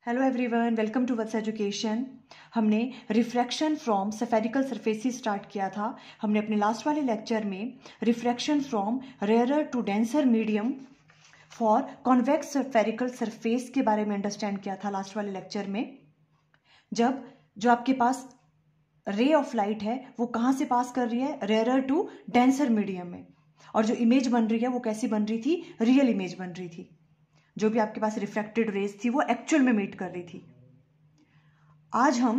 Hello everyone, welcome to Vats education. हमने refraction from spherical surfaces start किया था। हमने अपने लास्ट वाले लेक्चर में refraction from rarer to denser medium for convex spherical surface के बारे में अंडरस्टैंड किया था लास्ट वाले लेक्चर में। जब जो आपके पास रे ऑफ लाइट है वो कहाँ से पास कर रही है? रेयरर टू डेंसर मीडियम में। और जो इमेज बन रही है वो कैसी बन रही थी? रियल इमेज बन रही थी। जो भी आपके पास रिफ्रैक्टेड रेज थी वो एक्चुअल में मीट कर रही थी। आज हम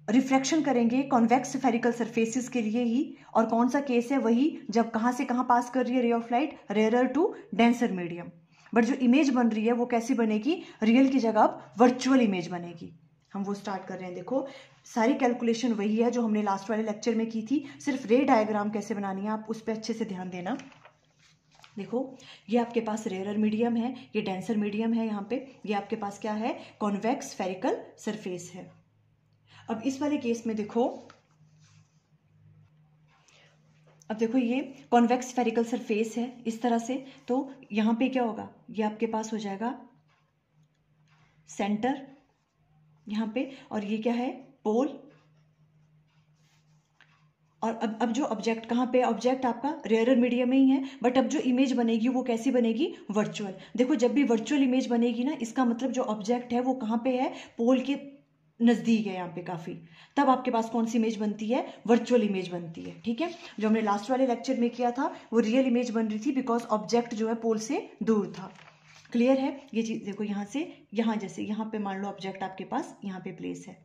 रिफ्रैक्शन करेंगे कॉन्वेक्स स्फेरिकल सरफेसेस के लिए ही। और कौन सा केस है? वही जब कहां से कहां पास कर रही है ray of light? Rarer to denser medium. But जो इमेज बन रही है वो कैसी बनेगी? रियल की जगह अब वर्चुअल इमेज बनेगी। हम वो स्टार्ट कर रहे हैं। देखो, सारी कैलकुलेशन वही है जो हमने लास्ट वाले लेक्चर में की थी, सिर्फ रे डायग्राम कैसे बनानी है आप उस पर अच्छे से ध्यान देना। देखो, ये आपके पास रेयरर मीडियम है, ये डेंसर मीडियम है। यहाँ पे ये आपके पास क्या है? कॉन्वेक्स स्फेरिकल सरफेस है। अब इस वाले केस में देखो, ये कॉन्वेक्स स्फेरिकल सरफेस है इस तरह से। तो यहाँ पे क्या होगा? ये आपके पास हो जाएगा सेंटर यहाँ पे, और ये क्या है? पोल। और अब जो ऑब्जेक्ट कहाँ पे? ऑब्जेक्ट आपका रेयरर मीडियम में ही है, बट अब जो इमेज बनेगी वो कैसी बनेगी? वर्चुअल। देखो, जब भी वर्चुअल इमेज बनेगी ना, इसका मतलब जो ऑब्जेक्ट है वो कहाँ पे है? पोल के नजदीक है यहाँ पे काफी। तब आपके पास कौन सी इमेज बनती है? वर्चुअल इमेज बनती है। ठीक है, जो हमने लास्ट वाले लेक्चर में किया था वो रियल इमेज बन रही थी, बिकॉज ऑब्जेक्ट जो है पोल से दूर था। क्लियर है ये चीज? देखो, यहाँ से यहाँ, जैसे यहाँ पे मान लो ऑब्जेक्ट आपके पास यहाँ पे प्लेस है,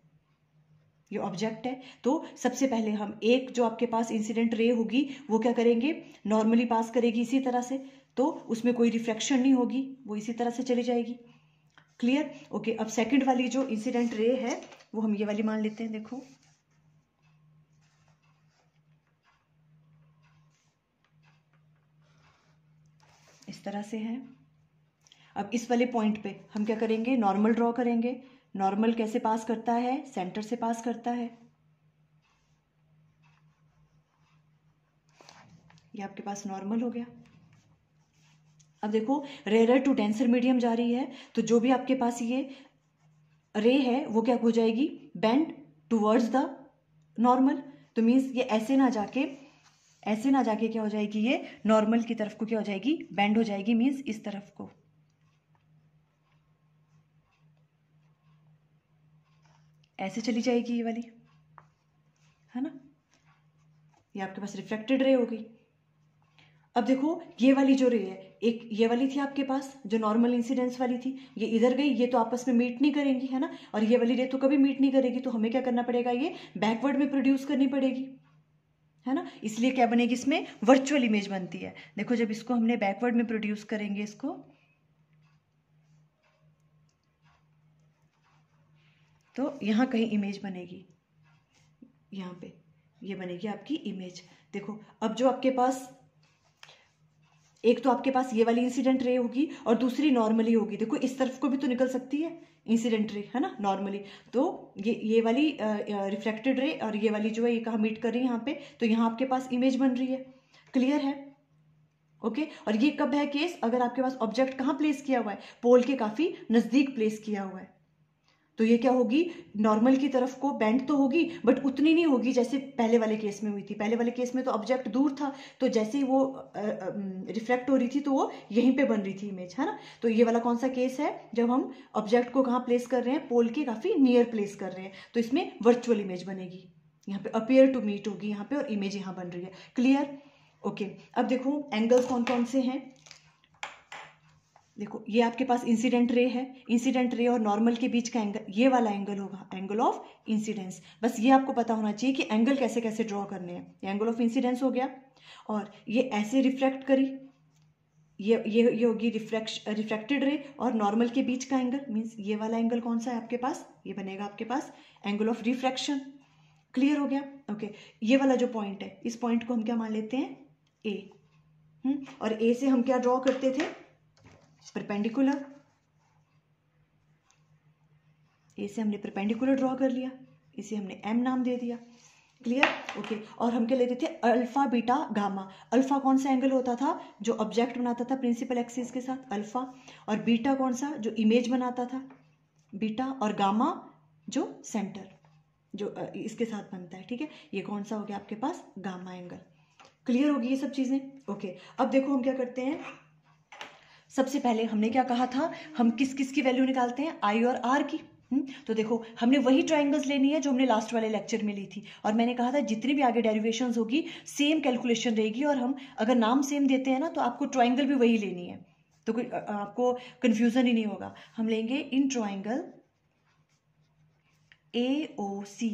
ये ऑब्जेक्ट है। तो सबसे पहले हम एक जो आपके पास इंसिडेंट रे होगी वो क्या करेंगे? नॉर्मली पास करेगी इसी तरह से, तो उसमें कोई रिफ्लेक्शन नहीं होगी, वो इसी तरह से चली जाएगी। क्लियर? ओके। अब सेकंड वाली जो इंसिडेंट रे है वो हम ये वाली मान लेते हैं। देखो, इस तरह से है। अब इस वाले पॉइंट पे हम क्या करेंगे? नॉर्मल ड्रॉ करेंगे। नॉर्मल कैसे पास करता है? सेंटर से पास करता है। ये आपके पास नॉर्मल हो गया। अब देखो, रेयरर टू डेंसर मीडियम जा रही है, तो जो भी आपके पास ये रे है वो क्या हो जाएगी? Bend towards the normal. तो मीन्स ये ऐसे ना जाके क्या हो जाएगी? ये नॉर्मल की तरफ को क्या हो जाएगी? बेंड हो जाएगी। मीन्स इस तरफ को ऐसे चली जाएगी ये वाली, है ना? ये आपके पास रिफ्लेक्टेड रे हो गई। अब देखो, ये वाली जो रे है, एक ये वाली थी आपके पास जो नॉर्मल इंसिडेंस वाली थी, ये इधर गई, ये तो आपस में मीट नहीं करेंगी, है ना? और ये वाली रे तो कभी मीट नहीं करेगी, तो हमें क्या करना पड़ेगा? ये बैकवर्ड में प्रोड्यूस करनी पड़ेगी, है ना? इसलिए क्या बनेगी? इसमें वर्चुअल इमेज बनती है। देखो, जब इसको हमने बैकवर्ड में प्रोड्यूस करेंगे इसको, तो यहाँ कहीं इमेज बनेगी, यहाँ पे ये बनेगी आपकी इमेज। देखो, अब जो आपके पास एक तो आपके पास ये वाली इंसिडेंट रे होगी और दूसरी नॉर्मली होगी। देखो, इस तरफ को भी तो निकल सकती है इंसिडेंट रे, है ना? नॉर्मली तो ये वाली रिफ्लेक्टेड रे और ये वाली जो है ये कहाँ मीट कर रही है? यहाँ पे। तो यहाँ आपके पास इमेज बन रही है। क्लियर है? ओके। और ये कब है केस? अगर आपके पास ऑब्जेक्ट कहाँ प्लेस किया हुआ है? पोल के काफी नजदीक प्लेस किया हुआ है। तो ये क्या होगी? नॉर्मल की तरफ को बेंड तो होगी, बट उतनी नहीं होगी जैसे पहले वाले केस में हुई थी। पहले वाले केस में तो ऑब्जेक्ट दूर था, तो जैसे ही वो रिफ्लेक्ट हो रही थी तो वो यहीं पे बन रही थी इमेज, है ना? तो ये वाला कौन सा केस है? जब हम ऑब्जेक्ट को कहाँ प्लेस कर रहे हैं? पोल के काफी नियर प्लेस कर रहे हैं, तो इसमें वर्चुअल इमेज बनेगी। यहाँ पे अपियर टू मीट होगी यहाँ पे, और इमेज यहाँ बन रही है। क्लियर? ओके। अब देखो, एंगल्स कौन कौन से हैं। देखो, ये आपके पास इंसिडेंट रे है। इंसिडेंट रे और नॉर्मल के बीच का एंगल ये वाला एंगल होगा, एंगल ऑफ इंसिडेंस। बस ये आपको पता होना चाहिए कि एंगल कैसे कैसे ड्रॉ करने हैं। ये एंगल ऑफ इंसिडेंस हो गया, और ये ऐसे रिफ्लेक्ट करी, ये होगी रिफ्लेक्टेड रे और नॉर्मल के बीच का एंगल। मीन्स ये वाला एंगल कौन सा है आपके पास? ये बनेगा आपके पास एंगल ऑफ रिफ्रैक्शन। क्लियर हो गया? ओके। ये वाला जो पॉइंट है, इस पॉइंट को हम क्या मान लेते हैं? ए। और ए से हम क्या ड्रॉ करते थे? परपेंडिकुलर। ए से हमने परपेंडिकुलर ड्रॉ कर लिया, इसे हमने एम नाम दे दिया। क्लियर? ओके। और हम क्या लेते थे? Alpha, beta, gamma. अल्फा कौन सा एंगल होता था? जो ऑब्जेक्ट बनाता था प्रिंसिपल एक्सिस के साथ, अल्फा। और बीटा कौन सा? जो इमेज बनाता था, बीटा और गामा जो सेंटर जो इसके साथ बनता है, ठीक है, ये कौन सा हो गया आपके पास, गामा एंगल। क्लियर होगी ये सब चीजें। ओके, अब देखो हम क्या करते हैं, सबसे पहले हमने क्या कहा था, हम किस किस की वैल्यू निकालते हैं, आई और आर की। तो देखो हमने वही ट्राइंगल्स लेनी है जो हमने लास्ट वाले लेक्चर में ली थी, और मैंने कहा था जितनी भी आगे डेरिवेशंस होगी सेम कैलकुलेशन रहेगी, और हम अगर नाम सेम देते हैं ना तो आपको ट्राइंगल भी वही लेनी है, तो कोई आपको कंफ्यूजन ही नहीं होगा। हम लेंगे इन ट्राइंगल AOC,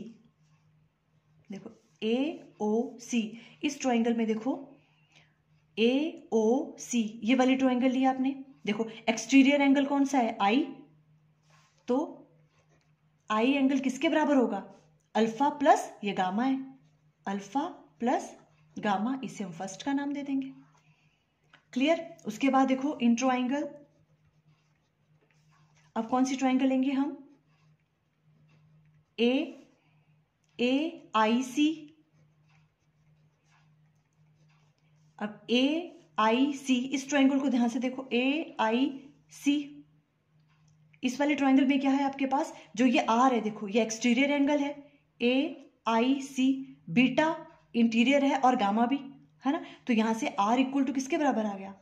देखो AOC, इस ट्राइंगल में देखो AOC ये वाली ट्राइंगल लिया आपने, देखो एक्सटीरियर एंगल कौन सा है, आई, तो आई एंगल किसके बराबर होगा, अल्फा प्लस ये गामा है, अल्फा प्लस गामा, इसे हम फर्स्ट का नाम दे देंगे। क्लियर। उसके बाद देखो इन ट्राइंगल, अब कौन सी ट्राइंगल लेंगे हम, AIC, अब AIC इस ट्राइंगल को ध्यान से देखो, AIC इस वाले ट्राइंगल में क्या है आपके पास, जो ये आर है, देखो ये एक्सटीरियर एंगल है, AIC, बीटा इंटीरियर है और गामा भी है ना, तो यहां से आर इक्वल टू किसके बराबर आ गया,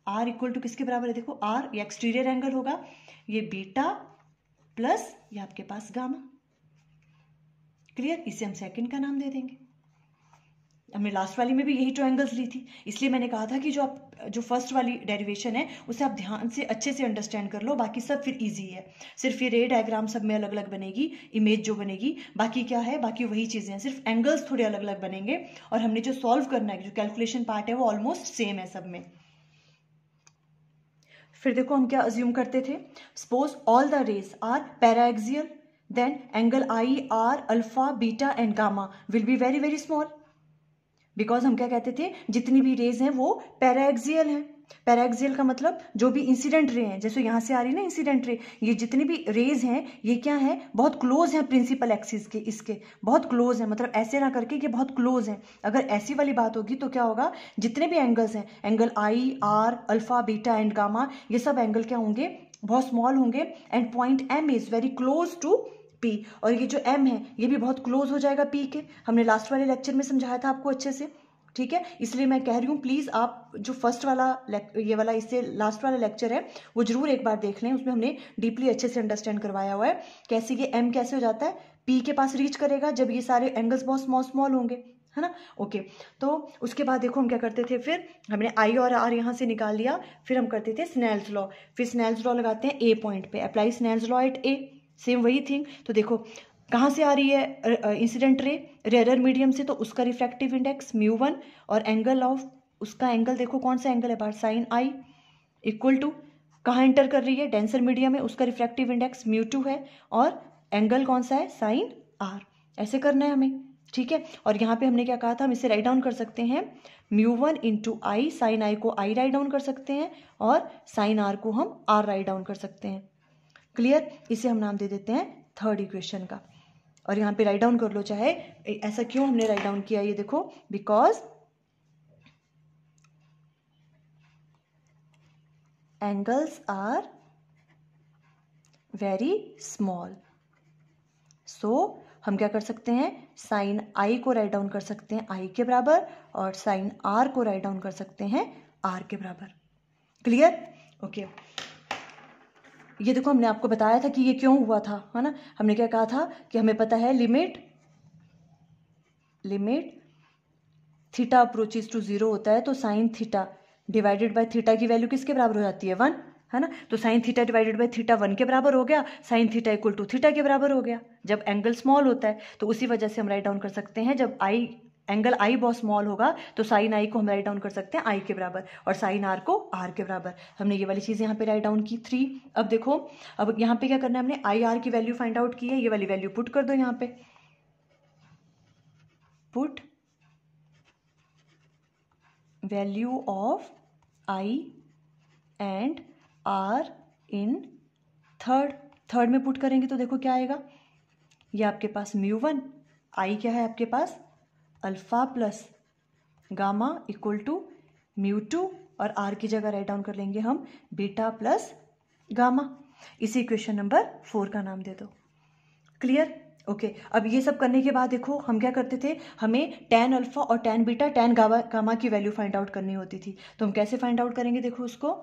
आर इक्वल टू किसके बराबर है, देखो आर ये एक्सटीरियर एंगल होगा, ये बीटा प्लस ये आपके पास गामा। क्लियर, इसे हम सेकंड का नाम दे देंगे। हमने लास्ट वाली में भी यही ट्रायंगल्स ली थी, इसलिए मैंने कहा था कि जो फर्स्ट वाली डेरिवेशन है उसे आप ध्यान से अच्छे से अंडरस्टैंड कर लो, बाकी सब फिर इजी है, सिर्फ ये रे डायग्राम सब में अलग अलग बनेगी, इमेज जो बनेगी, बाकी क्या है, बाकी वही चीजें हैं, सिर्फ एंगल्स थोड़े अलग अलग बनेंगे, और हमने जो सॉल्व करना है, जो कैलकुलेशन पार्ट है वो ऑलमोस्ट सेम है सब में। फिर देखो हम क्या अज्यूम करते थे, suppose all the rays are paraxial, then angle i r alpha beta and gamma will be very very small, because हम क्या कहते थे, जितनी भी रेज हैं वो पैराएक्सियल हैं। पैराएक्सियल का मतलब जो भी इंसिडेंट रे हैं, जैसे यहां से आ रही है ना इंसिडेंट रे, ये जितनी भी रेज हैं ये क्या है, बहुत क्लोज हैं प्रिंसिपल एक्सिस के, इसके बहुत क्लोज हैं, मतलब ऐसे ना करके कि बहुत क्लोज हैं। अगर ऐसी वाली बात होगी तो क्या होगा, जितने भी एंगल्स हैं, angle i r alpha beta and gamma, ये सब एंगल क्या होंगे, बहुत स्मॉल होंगे, and point M is very close to P, और ये जो M है ये भी बहुत क्लोज हो जाएगा P के, हमने लास्ट वाले लेक्चर में समझाया था आपको अच्छे से, ठीक है, इसलिए मैं कह रही हूँ प्लीज आप जो फर्स्ट वाला ये वाला इससे लास्ट वाला लेक्चर है वो जरूर एक बार देख लें, उसमें हमने डीपली अच्छे से अंडरस्टैंड करवाया हुआ है कैसे ये M कैसे हो जाता है P के पास रीच करेगा जब ये सारे एंगल्स बहुत स्मॉल स्मॉल होंगे, है ना। ओके, तो उसके बाद देखो हम क्या करते थे, फिर हमने आई और आर यहाँ से निकाल लिया, फिर हम करते थे स्नेल्स लॉ, फिर स्नेल्स लॉ लगाते हैं ए पॉइंट पे, apply Snell's law at A, same वही थिंग। तो देखो कहाँ से आ रही है इंसिडेंट रे, रेयर मीडियम से, तो उसका रिफ्रैक्टिव इंडेक्स μ1, और एंगल ऑफ उसका एंगल देखो कौन सा एंगल है बार, साइन आई, इक्वल टू कहाँ एंटर कर रही है, डेंसर मीडियम में, उसका रिफ्रैक्टिव इंडेक्स μ2 है, और एंगल कौन सा है, साइन आर। ऐसे करना है हमें, ठीक है। और यहाँ पे हमने क्या कहा था, हम इसे राइट डाउन कर सकते हैं μ1 इंटू आई, साइन आई को आई राइट डाउन कर सकते हैं, और साइन आर को हम आर राइट डाउन कर सकते हैं। क्लियर, इसे हम नाम दे देते हैं थर्ड इक्वेशन का, और यहां पे राइट डाउन कर लो, चाहे ऐसा क्यों हमने राइट डाउन किया, ये देखो, because angles are very small, so हम क्या कर सकते हैं, साइन आई को राइट डाउन कर सकते हैं आई के बराबर, और साइन आर को राइट डाउन कर सकते हैं आर के बराबर। Clear, okay. ये देखो हमने आपको बताया था कि ये क्यों हुआ था, है ना, हमने क्या कहा था कि हमें पता है लिमिट थीटा अप्रोचेस टू 0 होता है, तो sine theta divided by theta की वैल्यू किसके बराबर हो जाती है, 1, है ना, तो sine theta divided by theta 1 के बराबर हो गया, sine theta equal to theta के बराबर हो गया जब एंगल स्मॉल होता है, तो उसी वजह से हम राइट डाउन कर सकते हैं, जब एंगल आई बहुत स्मॉल होगा तो साइन आई को हम राइट डाउन कर सकते हैं आई के बराबर, और साइन आर को आर के बराबर। हमने ये वाली चीज़ यहाँ पे राइट डाउन की 3। अब देखो, अब यहाँ पे क्या करना है, हमने आई आर की वैल्यू फाइंड आउट की है, ये वाली वैल्यू पुट कर दो यहाँ पे, put value of i and r in third में पुट करेंगे तो देखो क्या आएगा, ये आपके पास μ1, आई क्या है आपके पास alpha plus gamma equal to μ2, और आर की जगह राइट डाउन कर लेंगे हम बीटा प्लस गामा। इसी इक्वेशन नंबर 4 का नाम दे दो। क्लियर? ओके अब ये सब करने के बाद देखो हम क्या करते थे, हमें tan अल्फा और tan बीटा tan गामा की वैल्यू फाइंड आउट करनी होती थी। तो हम कैसे फाइंड आउट करेंगे, देखो उसको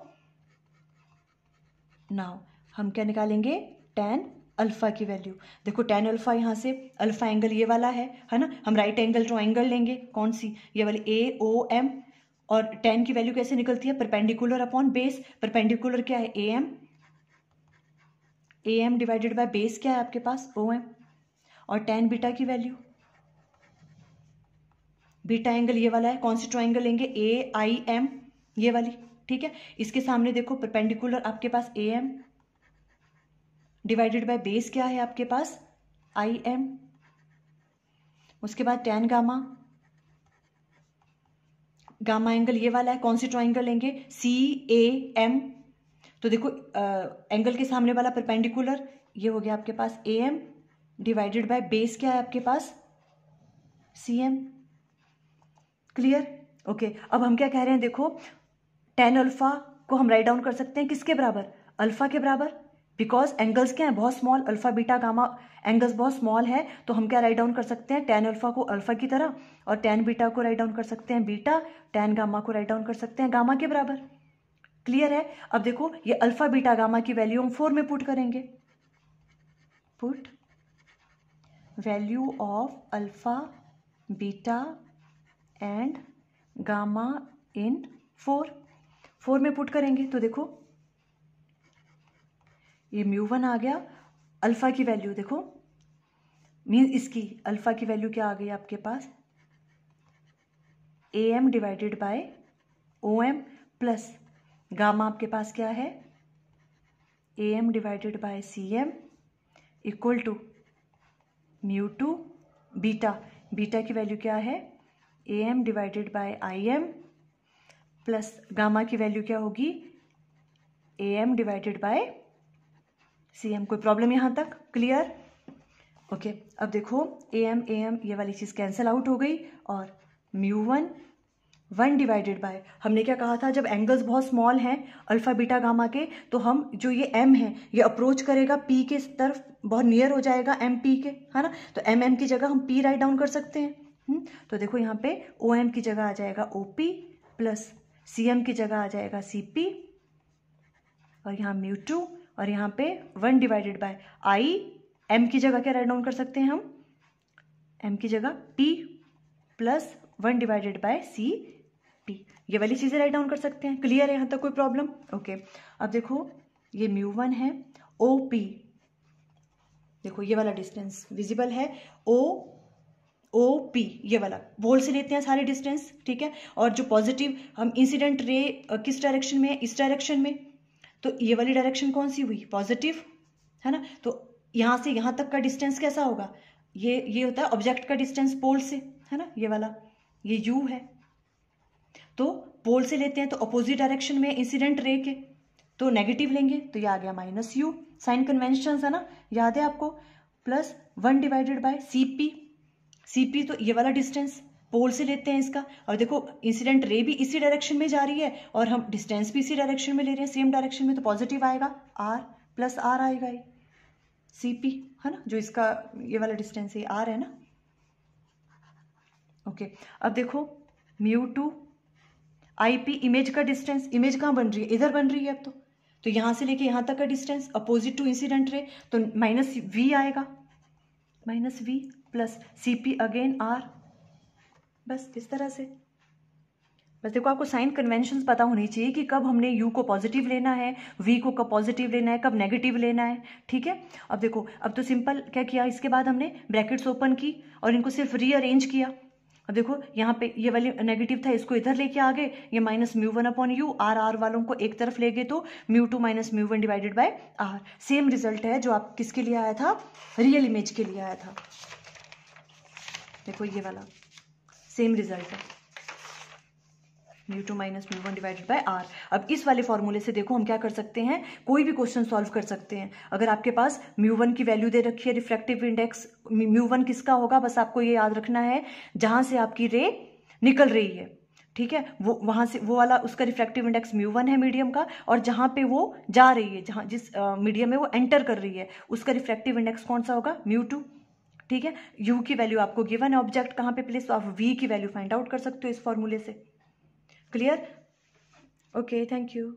नाउ हम क्या निकालेंगे, tan अल्फा की वैल्यू। देखो tan अल्फा यहाँ से अल्फा एंगल ये वाला है ना, हम राइट एंगल ट्रायंगल लेंगे, कौन सी, ये वाली AOM। और tan की वैल्यू कैसे निकलती है, परपेंडिकुलर अपॉन बेस। परपेंडिकुलर क्या है, AM डिवाइडेड बाय बेस क्या है आपके पास, OM। और tan बीटा की वैल्यू, बीटा एंगल ये वाला है, कौन सी ट्रायंगल लेंगे, AIM ये वाली, ठीक है। इसके सामने देखो परपेंडिकुलर आपके पास AM डिवाइडेड बाय बेस क्या है आपके पास, IM। उसके बाद tan गामा एंगल ये वाला है, कौन सी ट्रायंगल लेंगे, CAM। तो देखो एंगल के सामने वाला परपेंडिकुलर ये हो गया आपके पास AM डिवाइडेड बाय बेस क्या है आपके पास, CM। क्लियर? ओके अब हम क्या कह रहे हैं, देखो tan अल्फा को हम राइट डाउन कर सकते हैं किसके बराबर, अल्फा के बराबर, बिकॉज एंगल्स क्या है बहुत small, alpha beta gamma angles बहुत स्मॉल है। तो हम क्या राइट डाउन कर सकते हैं, tan अल्फा को अल्फा की तरह, और tan बीटा को राइट डाउन कर सकते हैं बीटा, tan गामा को राइट डाउन कर सकते हैं गामा के बराबर। क्लियर है? अब देखो ये अल्फा बीटा गामा की वैल्यू हम 4 में पुट करेंगे, put value of alpha beta and gamma in 4 में पुट करेंगे। तो देखो ये μ1 आ गया, अल्फा की वैल्यू देखो मीन इसकी अल्फा की वैल्यू क्या आ गई आपके पास, AM divided by OM plus gamma आपके पास क्या है, AM divided by CM equal to μ2 beta की वैल्यू क्या है, AM divided by IM plus gamma की वैल्यू क्या होगी, AM डिवाइडेड बाय CM। कोई प्रॉब्लम यहाँ तक? क्लियर? ओके अब देखो AM ये वाली चीज़ कैंसिल आउट हो गई, और μ1 1 डिवाइडेड बाय, हमने क्या कहा था, जब एंगल्स बहुत स्मॉल हैं अल्फा बीटा गामा के, तो हम जो ये M है ये अप्रोच करेगा P के तरफ, बहुत नियर हो जाएगा MP के, है ना। तो MM की जगह हम P राइट डाउन कर सकते हैं। तो देखो यहाँ पे OM की जगह आ जाएगा OP प्लस CM की जगह आ जाएगा CP, और यहाँ μ2, और यहाँ पे 1 डिवाइडेड बाय M की जगह क्या राइट डाउन कर सकते हैं हम, M की जगह P plus 1 divided by CP, ये वाली चीज़ें राइट डाउन कर सकते हैं। क्लियर है यहाँ तक? कोई प्रॉब्लम? ओके अब देखो ये μ1 है, OP देखो ये वाला डिस्टेंस विजिबल है, OP ये वाला बोल से लेते हैं सारे डिस्टेंस, ठीक है। और जो पॉजिटिव हम इंसिडेंट रे किस डायरेक्शन में है, इस डायरेक्शन में, तो ये वाली डायरेक्शन कौन सी हुई, पॉजिटिव, है ना। तो यहाँ से यहाँ तक का डिस्टेंस कैसा होगा, ये होता है ऑब्जेक्ट का डिस्टेंस पोल से, है ना, ये वाला ये U है। तो पोल से लेते हैं तो अपोजिट डायरेक्शन में इंसिडेंट रे के, तो नेगेटिव लेंगे, तो ये आ गया -U, साइन कन्वेंशन है ना, याद है आपको, प्लस 1 डिवाइडेड बाय CP तो ये वाला डिस्टेंस पोल से लेते हैं इसका, और देखो इंसिडेंट रे भी इसी डायरेक्शन में जा रही है और हम डिस्टेंस भी इसी डायरेक्शन में ले रहे हैं, सेम डायरेक्शन में, तो पॉजिटिव आएगा, R प्लस R आएगा ये CP, है ना, जो इसका ये वाला डिस्टेंस है R है ना। ओके अब देखो μ2 IP इमेज का डिस्टेंस, इमेज कहाँ बन रही है, इधर बन रही है अब तो यहाँ से लेके यहाँ तक का distance opposite to incident ray, तो -V आएगा, -V plus CP again R, बस इस तरह से। बस देखो आपको साइन कन्वेंशंस पता होनी चाहिए कि कब हमने U को पॉजिटिव लेना है, V को कब पॉजिटिव लेना है, कब नेगेटिव लेना है, ठीक है। अब देखो अब तो सिंपल क्या किया, इसके बाद हमने ब्रैकेट्स ओपन की और इनको सिर्फ रीअरेंज किया। अब देखो यहाँ पे ये वाली नेगेटिव था, इसको इधर लेके आ गए, ये -μ1/U, R वालों को एक तरफ ले गए, तो μ2 - μ1 divided by R। Same result है जो आप किसके लिए आया था, रियल इमेज के लिए आया था। देखो ये वाला सेम रिजल्ट है, μ2 - μ1 डिवाइडेड बाय R। अब इस वाले फॉर्मूले से देखो हम क्या कर सकते हैं, कोई भी क्वेश्चन सॉल्व कर सकते हैं। अगर आपके पास μ1 की वैल्यू दे रखी है, रिफ्रैक्टिव इंडेक्स μ1 किसका होगा, बस आपको ये याद रखना है, जहां से आपकी रे निकल रही है, ठीक है, वो वहाँ से वो वाला उसका रिफ्रैक्टिव इंडेक्स μ1 है मीडियम का, और जहाँ पे वो जा रही है, जहाँ जिस मीडियम में वो एंटर कर रही है, उसका रिफ्रैक्टिव इंडेक्स कौन सा होगा, μ2। ठीक है, u की वैल्यू आपको गिवन है, ऑब्जेक्ट कहाँ पे प्लेस, तो आप v की वैल्यू फाइंड आउट कर सकते हो इस फॉर्मूले से। क्लियर? Okay, thank you.